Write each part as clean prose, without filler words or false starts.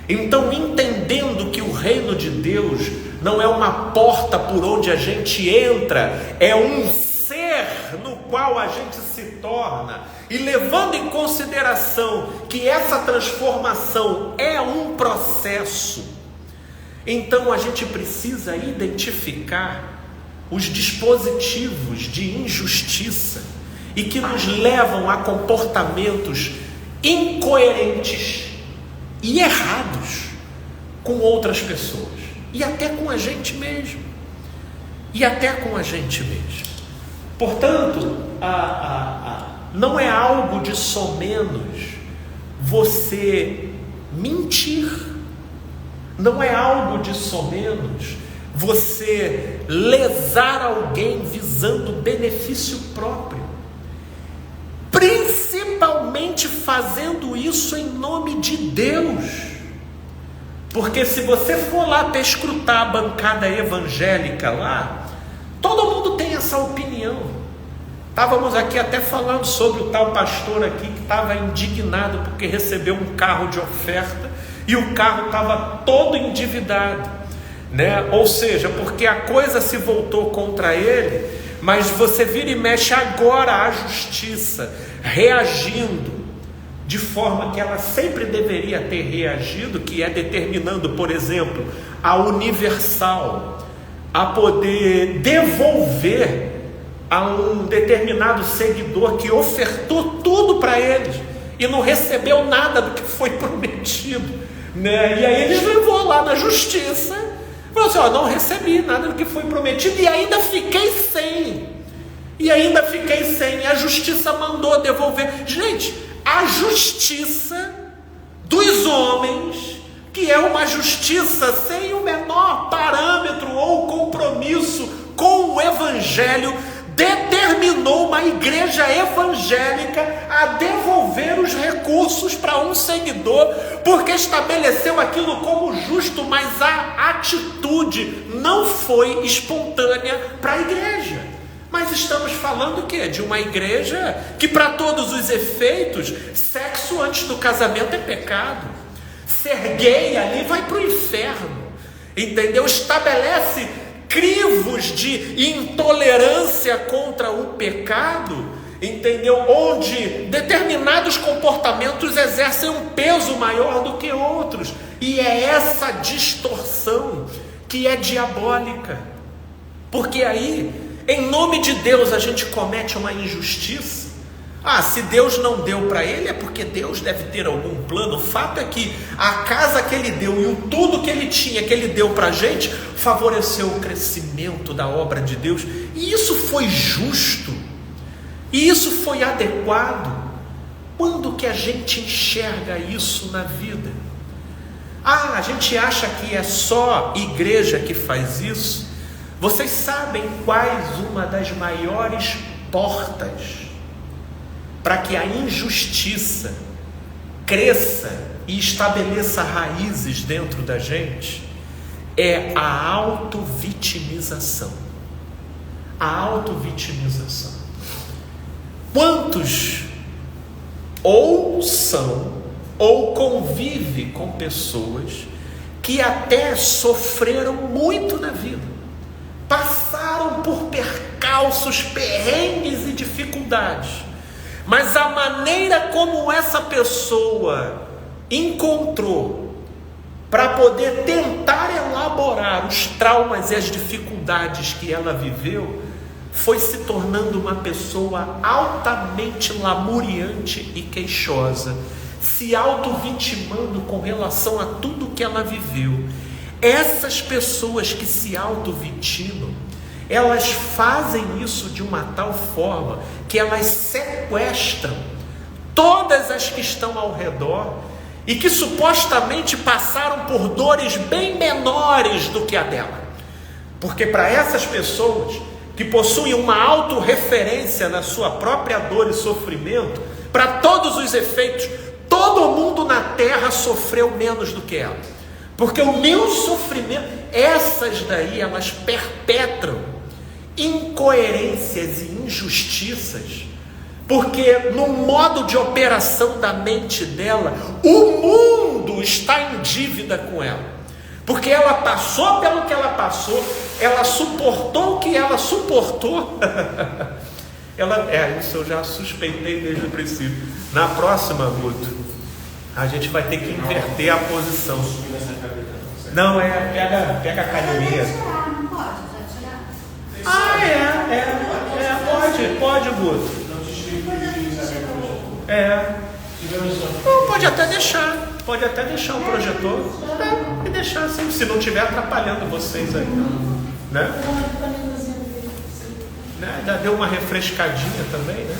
Então, entendendo que o reino de Deus não é uma porta por onde a gente entra, é um ser no qual a gente se torna, e levando em consideração que essa transformação é um processo, então a gente precisa identificar os dispositivos de injustiça e que nos levam a comportamentos incoerentes e errados com outras pessoas, e até com a gente mesmo, Portanto, não é algo de somenos você mentir, não é algo de somenos você lesar alguém visando benefício próprio, principalmente fazendo isso em nome de Deus. Porque se você for lá perscrutar a bancada evangélica lá, todo mundo tem essa opinião. Estávamos aqui até falando sobre o tal pastor aqui que estava indignado porque recebeu um carro de oferta e o carro estava todo endividado, né? Ou seja, porque a coisa se voltou contra ele, mas você vira e mexe agora a justiça reagindo de forma que ela sempre deveria ter reagido, que é determinando, por exemplo, a Universal a poder devolver a um determinado seguidor que ofertou tudo para eles e não recebeu nada do que foi prometido, né? E aí eles levou lá na justiça, falou assim: não recebi nada do que foi prometido e ainda fiquei sem. E a justiça mandou devolver. Gente, a justiça dos homens, que é uma justiça sem o menor parâmetro ou compromisso com o evangelho, determinou uma igreja evangélica a devolver os recursos para um seguidor, porque estabeleceu aquilo como justo, mas a atitude não foi espontânea para a igreja. Mas estamos falando o quê? De uma igreja que, para todos os efeitos, sexo antes do casamento é pecado. Ser gay ali vai para o inferno, entendeu? Estabelece crivos de intolerância contra o pecado, entendeu? Onde determinados comportamentos exercem um peso maior do que outros. E é essa distorção que é diabólica. Porque aí, em nome de Deus, a gente comete uma injustiça. Se Deus não deu para ele, é porque Deus deve ter algum plano. O fato é que a casa que ele deu e o tudo que ele tinha, que ele deu para a gente, favoreceu o crescimento da obra de Deus. E isso foi justo. E isso foi adequado. Quando que a gente enxerga isso na vida? A gente acha que é só igreja que faz isso. Vocês sabem quais uma das maiores portas para que a injustiça cresça e estabeleça raízes dentro da gente? É a autovitimização. A autovitimização. Quantos ou são ou convivem com pessoas que até sofreram muito na vida, passaram por percalços, perrengues e dificuldades, mas a maneira como essa pessoa encontrou para poder tentar elaborar os traumas e as dificuldades que ela viveu, foi se tornando uma pessoa altamente lamuriante e queixosa, se auto-vitimando com relação a tudo que ela viveu. Essas pessoas que se auto-vitimam, elas fazem isso de uma tal forma que elas sequestram todas as que estão ao redor e que supostamente passaram por dores bem menores do que a dela. Porque para essas pessoas que possuem uma autorreferência na sua própria dor e sofrimento, para todos os efeitos, todo mundo na terra sofreu menos do que ela. Porque o meu sofrimento, essas daí, elas perpetram incoerências e injustiças Porque no modo de operação da mente dela, o mundo está em dívida com ela. Porque ela passou pelo que ela passou, ela suportou o que ela suportou. Isso eu já suspeitei desde o princípio. Na próxima, Guto, a gente vai ter que inverter a posição. Não, pega a academia. Pode, Guto. Não, pode até deixar o projetor. E deixar assim, se não estiver atrapalhando vocês aí, né? Já deu uma refrescadinha também, né?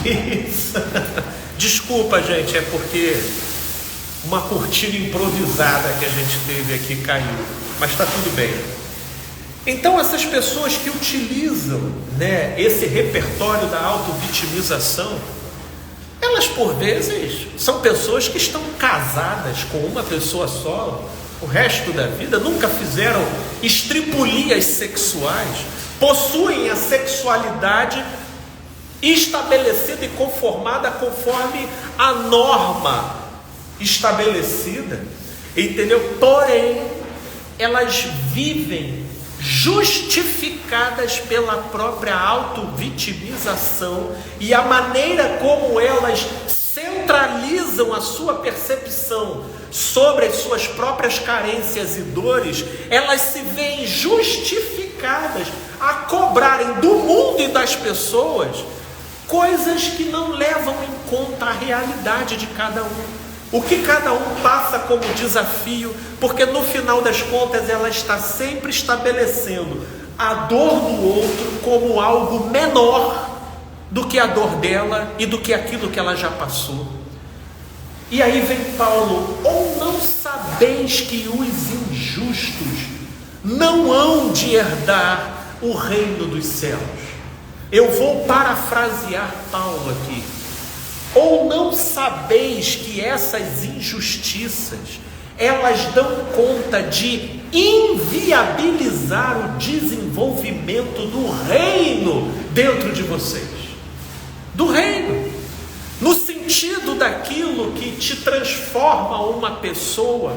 Isso. Desculpa, gente, é porque uma cortina improvisada que a gente teve aqui caiu, mas está tudo bem. Então essas pessoas que utilizam, né, esse repertório da auto-vitimização, elas por vezes são pessoas que estão casadas com uma pessoa só o resto da vida, nunca fizeram estripulias sexuais, possuem a sexualidade estabelecida e conformada conforme a norma estabelecida, entendeu? Porém, elas vivem justificadas pela própria auto-vitimização e a maneira como elas centralizam a sua percepção sobre as suas próprias carências e dores, elas se veem justificadas a cobrarem do mundo e das pessoas coisas que não levam em conta a realidade de cada um. O que cada um passa como desafio, porque no final das contas ela está sempre estabelecendo a dor do outro como algo menor do que a dor dela e do que aquilo que ela já passou. E aí vem Paulo: ou não sabeis que os injustos não hão de herdar o reino dos céus? Eu vou parafrasear Paulo aqui. Ou não sabeis que essas injustiças, elas dão conta de inviabilizar o desenvolvimento do reino dentro de vocês? Do reino, no sentido daquilo que te transforma uma pessoa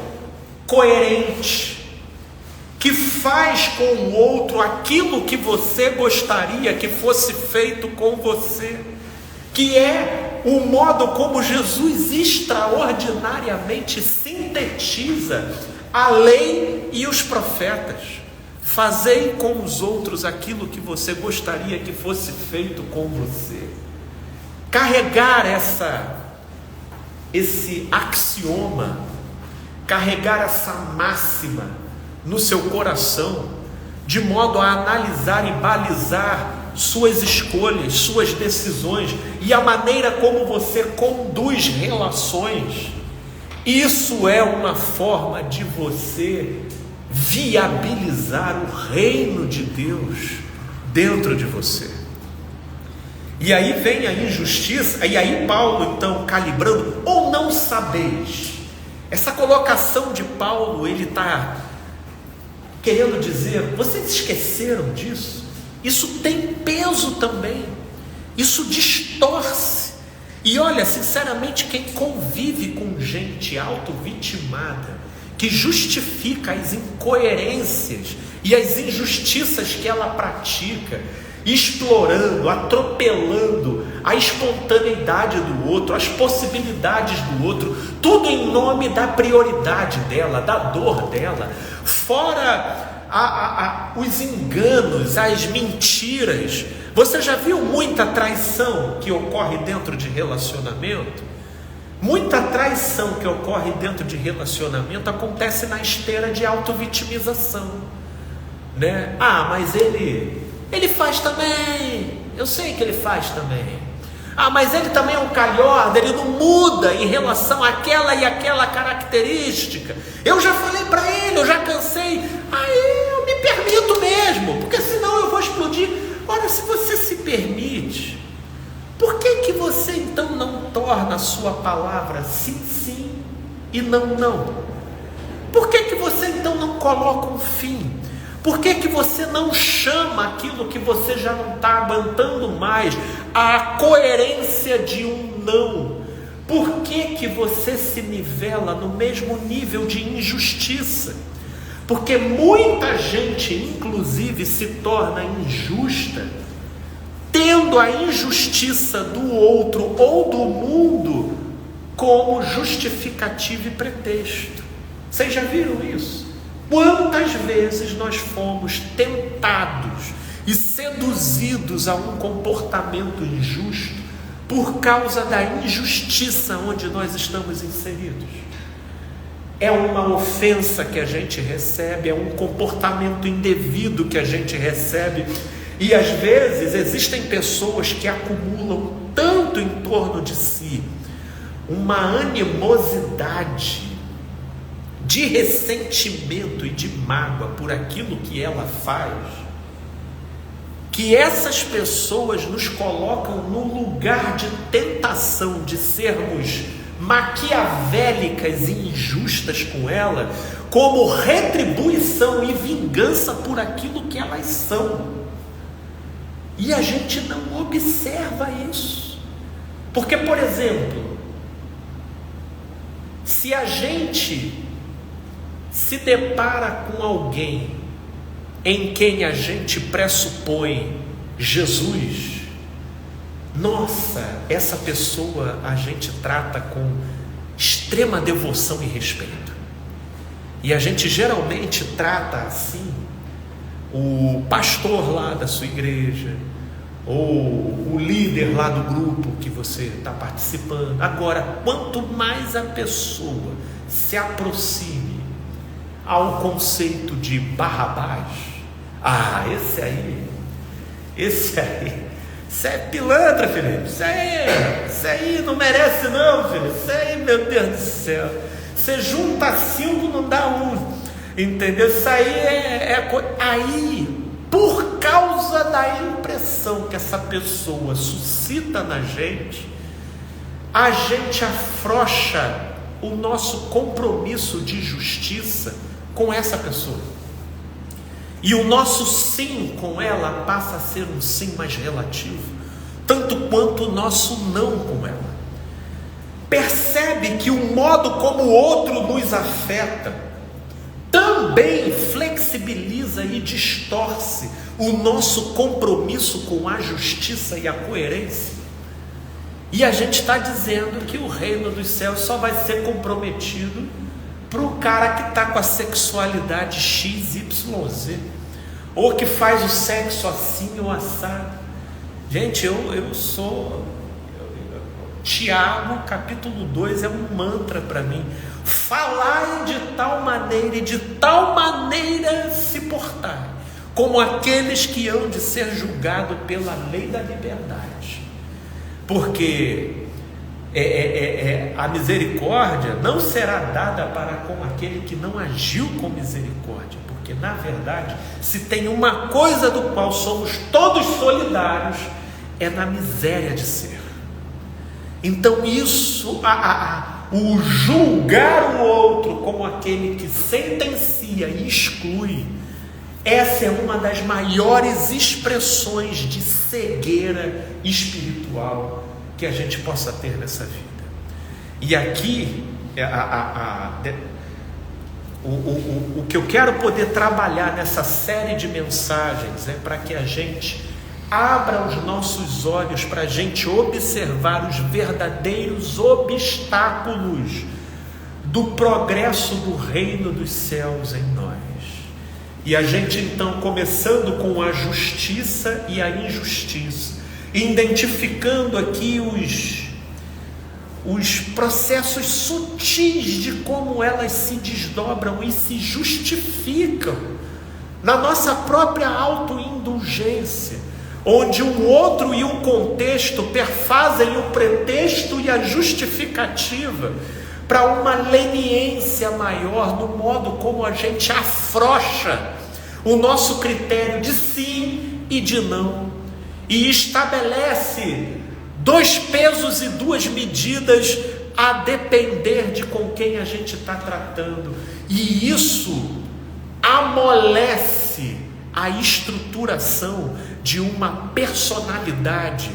coerente, que faz com o outro aquilo que você gostaria que fosse feito com você, que é o modo como Jesus extraordinariamente sintetiza a lei e os profetas. Fazei com os outros aquilo que você gostaria que fosse feito com você. Carregar esse axioma, carregar essa máxima no seu coração, de modo a analisar e balizar suas escolhas, suas decisões e a maneira como você conduz relações. Isso é uma forma de você viabilizar o reino de Deus dentro de você. E aí vem a injustiça, e aí Paulo então calibrando: ou não sabeis. Essa colocação de Paulo, ele está querendo dizer: vocês esqueceram disso? Isso tem peso também, isso distorce. E olha, sinceramente, quem convive com gente auto-vitimada, que justifica as incoerências e as injustiças que ela pratica, explorando, atropelando a espontaneidade do outro, as possibilidades do outro, tudo em nome da prioridade dela, da dor dela, fora os enganos, as mentiras. Você já viu muita traição que ocorre dentro de relacionamento? Muita traição que ocorre dentro de relacionamento acontece na esteira de auto-vitimização, né? Mas ele faz também, eu sei que ele faz também. Mas ele também é um calhorda, ele não muda em relação àquela e aquela característica. Eu já falei para ele, eu já cansei. Eu me permito mesmo, porque senão eu vou explodir. Ora, se você se permite, por que você então não torna a sua palavra sim, sim e não, não? Por que você então não coloca um fim? Por que que você não chama aquilo que você já não está aguentando mais, a coerência de um não? Por que que você se nivela no mesmo nível de injustiça? Porque muita gente, inclusive, se torna injusta, tendo a injustiça do outro ou do mundo como justificativa e pretexto. Vocês já viram isso? Quantas vezes nós fomos tentados e seduzidos a um comportamento injusto por causa da injustiça onde nós estamos inseridos? É uma ofensa que a gente recebe, é um comportamento indevido que a gente recebe, e às vezes existem pessoas que acumulam tanto em torno de si uma animosidade de ressentimento e de mágoa por aquilo que ela faz, que essas pessoas nos colocam no lugar de tentação de sermos maquiavélicas e injustas com ela, como retribuição e vingança por aquilo que elas são. E a gente não observa isso. Porque, por exemplo, se a gente se depara com alguém em quem a gente pressupõe Jesus, nossa, essa pessoa a gente trata com extrema devoção e respeito. E a gente geralmente trata assim o pastor lá da sua igreja, ou o líder lá do grupo que você está participando. Agora, quanto mais a pessoa se aproxime ao conceito de Barrabás, esse é pilantra, Felipe, isso aí não merece não, filho, isso aí, meu Deus do céu, você junta 5, não dá 1, entendeu? Isso aí aí, por causa da impressão que essa pessoa suscita na gente, a gente afrouxa o nosso compromisso de justiça com essa pessoa, e o nosso sim com ela passa a ser um sim mais relativo, tanto quanto o nosso não com ela. Percebe que o modo como o outro nos afeta também flexibiliza e distorce o nosso compromisso com a justiça e a coerência. E a gente está dizendo que o reino dos céus só vai ser comprometido para o cara que está com a sexualidade XYZ, ou que faz o sexo assim ou assado. Gente, eu sou... Tiago, capítulo 2, é um mantra para mim. Falai de tal maneira e de tal maneira se portar, como aqueles que hão de ser julgados pela lei da liberdade. Porque a misericórdia não será dada para com aquele que não agiu com misericórdia, porque na verdade, se tem uma coisa do qual somos todos solidários, é na miséria de ser. Então isso, o julgar o outro como aquele que sentencia e exclui, essa é uma das maiores expressões de cegueira espiritual que a gente possa ter nessa vida. E aqui, o que eu quero poder trabalhar nessa série de mensagens é para que a gente abra os nossos olhos para a gente observar os verdadeiros obstáculos do progresso do reino dos céus em nós. E a gente então, começando com a justiça e a injustiça, identificando aqui os processos sutis de como elas se desdobram e se justificam na nossa própria autoindulgência, onde um outro e um contexto perfazem o pretexto e a justificativa para uma leniência maior no modo como a gente afrouxa o nosso critério de sim e de não, e estabelece 2 pesos e 2 medidas a depender de com quem a gente está tratando, e isso amolece parece a estruturação de uma personalidade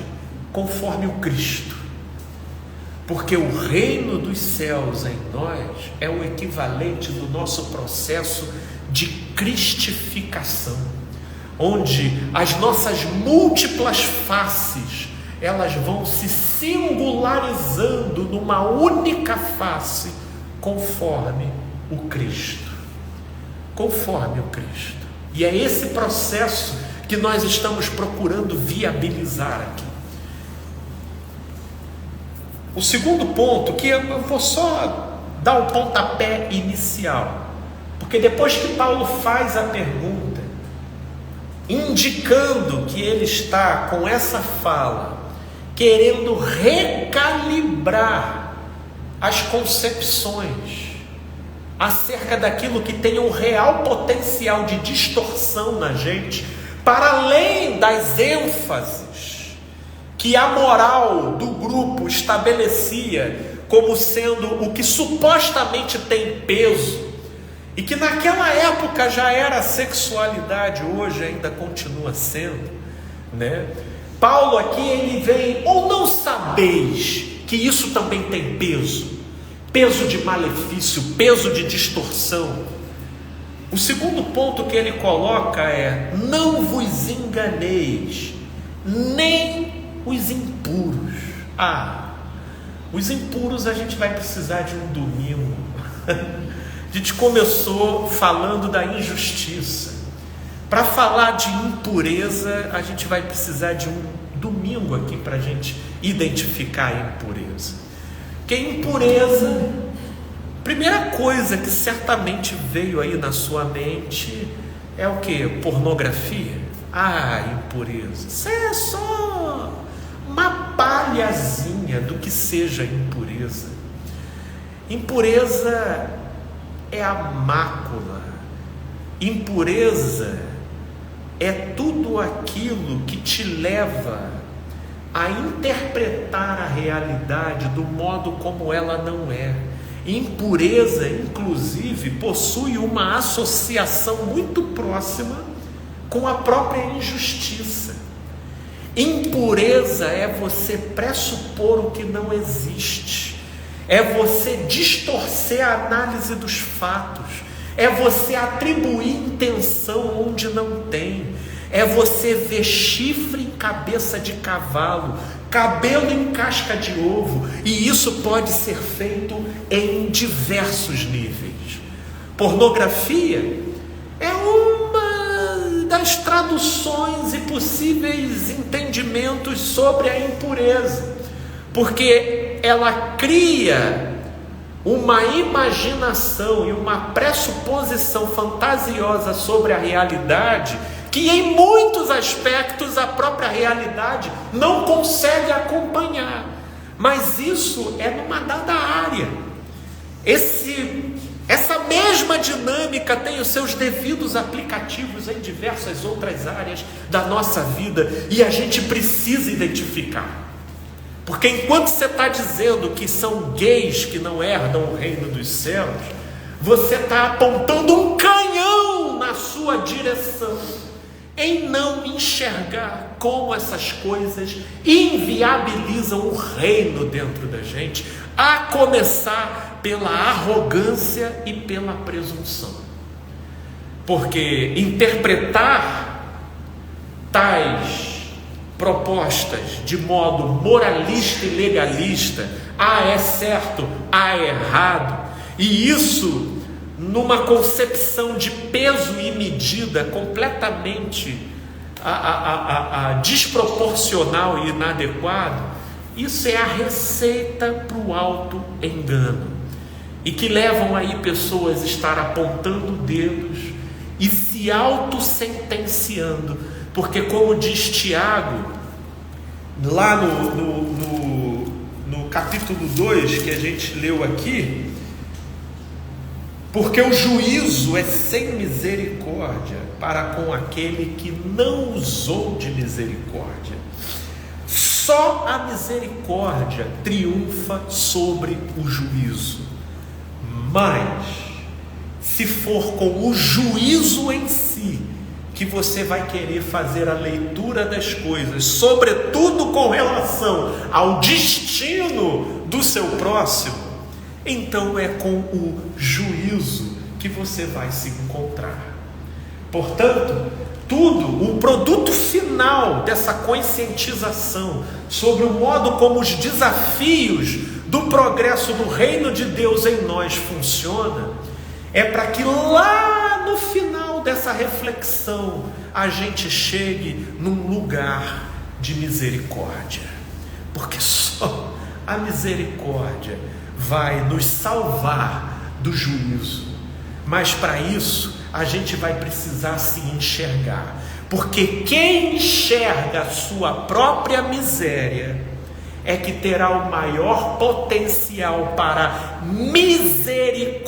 conforme o Cristo. Porque o reino dos céus em nós é o equivalente do nosso processo de cristificação, onde as nossas múltiplas faces, elas vão se singularizando numa única face, conforme o Cristo. Conforme o Cristo. E é esse processo que nós estamos procurando viabilizar aqui. O segundo ponto, que eu vou só dar o pontapé inicial, porque depois que Paulo faz a pergunta, indicando que ele está com essa fala, querendo recalibrar as concepções acerca daquilo que tem um real potencial de distorção na gente, para além das ênfases que a moral do grupo estabelecia como sendo o que supostamente tem peso, e que naquela época já era sexualidade, hoje ainda continua sendo, né? Paulo aqui, ele vem: ou não sabeis que isso também tem peso? Peso de malefício, peso de distorção. O segundo ponto que ele coloca é: não vos enganeis, nem os impuros. Os impuros a gente vai precisar de um domingo. A gente começou falando da injustiça. Para falar de impureza, a gente vai precisar de um domingo aqui para a gente identificar a impureza. Porque impureza, primeira coisa que certamente veio aí na sua mente é o que? Pornografia? Impureza. Isso é só uma palhazinha do que seja impureza. Impureza é a mácula. Impureza é tudo aquilo que te leva a interpretar a realidade do modo como ela não é. Impureza, inclusive, possui uma associação muito próxima com a própria injustiça. Impureza é você pressupor o que não existe, é você distorcer a análise dos fatos, é você atribuir intenção onde não tem, é você ver chifre em cabeça de cavalo, cabelo em casca de ovo, e isso pode ser feito em diversos níveis. Pornografia é uma das traduções e possíveis entendimentos sobre a impureza, porque ela cria uma imaginação e uma pressuposição fantasiosa sobre a realidade, que em muitos aspectos a própria realidade não consegue acompanhar, mas isso é numa dada área. Essa mesma dinâmica tem os seus devidos aplicativos em diversas outras áreas da nossa vida, e a gente precisa identificar, porque enquanto você está dizendo que são gays que não herdam o reino dos céus, você está apontando um canhão na sua direção, em não enxergar como essas coisas inviabilizam o reino dentro da gente, a começar pela arrogância e pela presunção. Porque interpretar tais propostas de modo moralista e legalista, é certo, é errado, e isso numa concepção de peso e medida completamente desproporcional e inadequado, isso é a receita para o auto-engano, e que levam aí pessoas a estar apontando dedos e se auto-sentenciando, porque como diz Tiago, lá no capítulo 2 que a gente leu aqui, porque o juízo é sem misericórdia para com aquele que não usou de misericórdia. Só a misericórdia triunfa sobre o juízo. Mas, se for com o juízo em si, que você vai querer fazer a leitura das coisas, sobretudo com relação ao destino do seu próximo, então é com o juízo que você vai se encontrar. Portanto, o produto final dessa conscientização sobre o modo como os desafios do progresso do reino de Deus em nós funciona, é para que lá no final dessa reflexão a gente chegue num lugar de misericórdia, porque só a misericórdia vai nos salvar do juízo. Mas para isso a gente vai precisar se enxergar, porque quem enxerga a sua própria miséria é que terá o maior potencial para misericórdia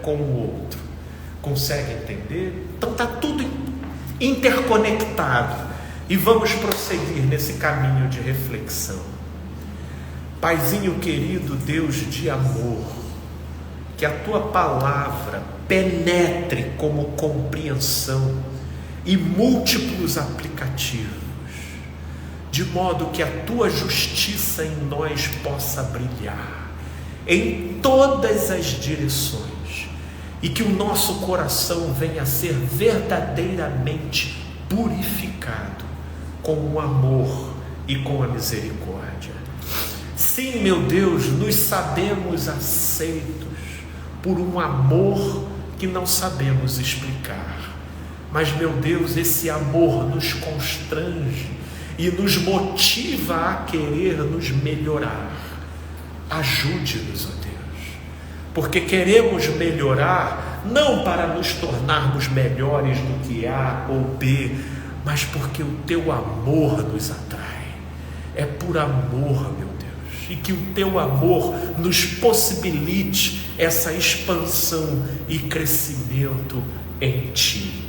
com o outro. Consegue entender? Então está tudo interconectado e vamos prosseguir nesse caminho de reflexão. Paizinho querido, Deus de amor, que a tua palavra penetre como compreensão e múltiplos aplicativos, de modo que a tua justiça em nós possa brilhar em todas as direções e que o nosso coração venha a ser verdadeiramente purificado com o amor e com a misericórdia. Sim, meu Deus, nos sabemos aceitos por um amor que não sabemos explicar, mas, meu Deus, esse amor nos constrange e nos motiva a querer nos melhorar. Ajude-nos, ó Deus, porque queremos melhorar não para nos tornarmos melhores do que A ou B, mas porque o teu amor nos atrai. É por amor, meu Deus, e que o teu amor nos possibilite essa expansão e crescimento em ti.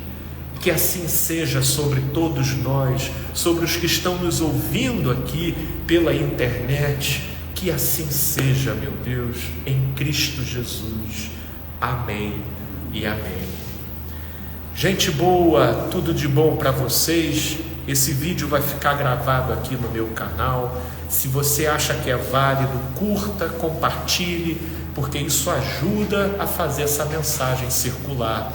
Que assim seja sobre todos nós, sobre os que estão nos ouvindo aqui pela internet, que assim seja, meu Deus, em Cristo Jesus. Amém e amém. Gente boa, tudo de bom para vocês. Esse vídeo vai ficar gravado aqui no meu canal. Se você acha que é válido, curta, compartilhe, porque isso ajuda a fazer essa mensagem circular.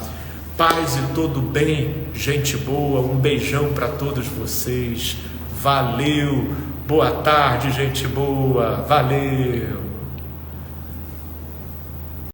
Paz e todo bem, gente boa, um beijão para todos vocês, valeu, boa tarde, gente boa, valeu.